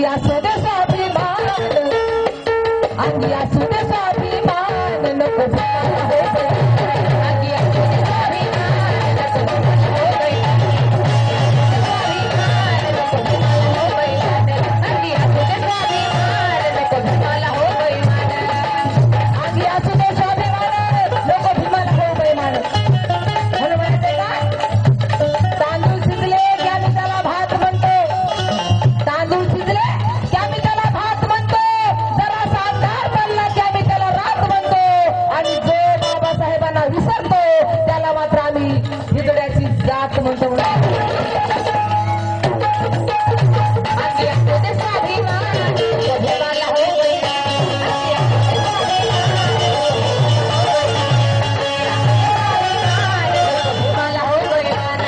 अंगी असू दे स्वाभिमान, अंगी असू दे स्वाभिमान, नको भीमाला हो बैमान, अंगी असू दे स्वाभिमान, नको भीमाला हो बैमान, स्वाभिमान नको भीमाला हो बैमान, अंगी असू दे स्वाभिमान, नको भीमाला हो बैमान, अंगी असू दे स्वाभिमान, नको भीमाला हो बैमान. म्हणून म्हणायचंय का, तांदूळ शिजले की आम्ही त्याला भात म्हणतो, तांदूळ शिजले की आम्ही त्याला भात म्हणतो, जरा अंधार पडला की आम्ही त्याला रात म्हणतो, आणि जो बाबासाहेबांना विसरतो त्याला मात्र आम्ही हिजड्याची जात म्हणतो. अंगी असू दे स्वाभिमान, नको भीमाला हो बैमान, अंगी असू दे स्वाभिमान, नको भीमाला हो बैमान.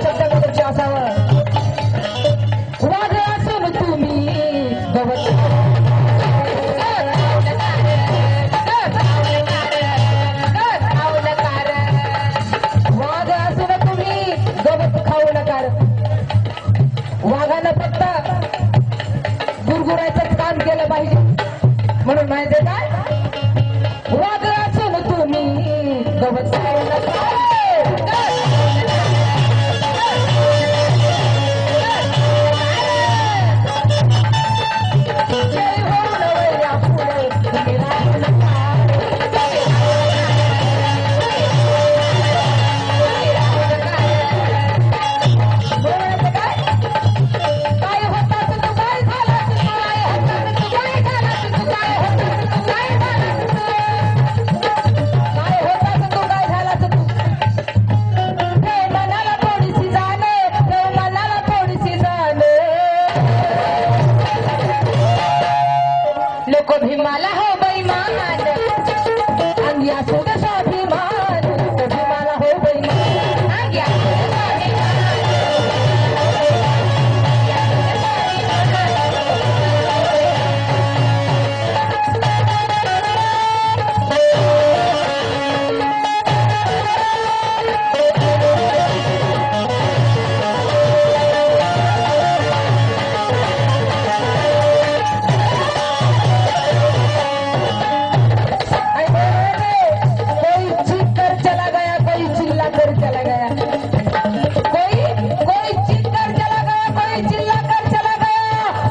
शब्दामध्ये असावं, वाघ असून तुम्ही गवत वाघ असून तुम्ही गवत खाऊ नका. वाघानं फक्त गुरगुरायचं काम केलं पाहिजे. म्हणून माहिती काय, वाघ असून तुम्ही गवत खाऊ नका. जय हो नवऱ्या पुढे तुम्ही राहू नका. बोलायचं काय, काय होता तू काय झाला, काय होता तू काय झाला, काय होता तू काय झाला, काय होता तू काय झाला तू. हे मनाला थोडीशी जाणे, हे मनाला थोडीशी जाणे, नको भीमाला हो बैमान, अंगी असू दे स्वाभिमान, नको भीमाला हो बैमान, अंगी असू दे स्वाभिमान, अंगी असू दे कोई चीख कर चला गया, कोई चिल्ला कर चला गया, कोई चीख कर चला गया, कोई चिल्ला कर चला गया,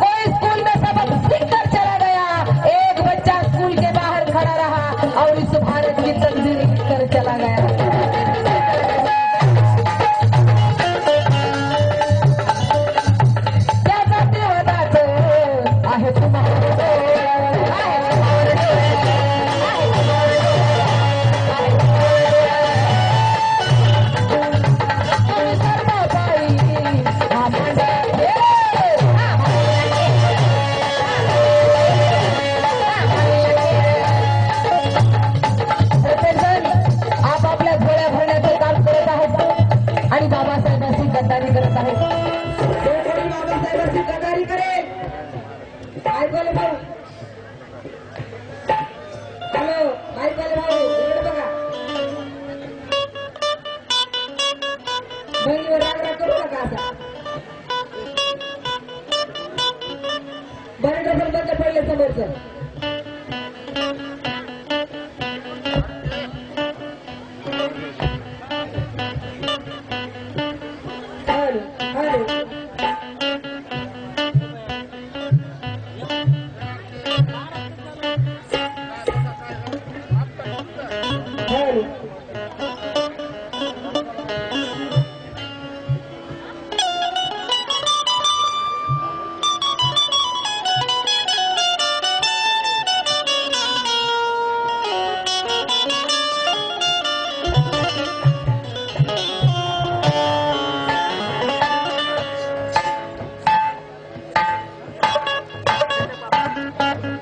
कोई स्कूल में सबक सीख कर चला गया, एक बच्चा स्कूल के बाहर खड़ा रहा और इस भारत की तकदीर लिख कर चला गया. त्याचा देवदास आहे तुम्हाला, आहे तुम्हाला, आहे तुम्हाला, आहे तुम्ही सर्व बाई हा मांडा घे, हा मांडा घे, प्रत्येकजण आपापल्या झोळ्या भरण्याचं काम करत आहेत आणि बाबासाहेबांची गद्दारी करत आहेत. कोणी बाबासाहेबांची गद्दारी करेल, ऐकलं भाऊ, हॅलो ऐकलं भाऊ, इकडे बघा, बहिणीवर रागराग करू नका असा. बरं डबल बंद पडले समोरचं. Hello hello hello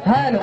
hello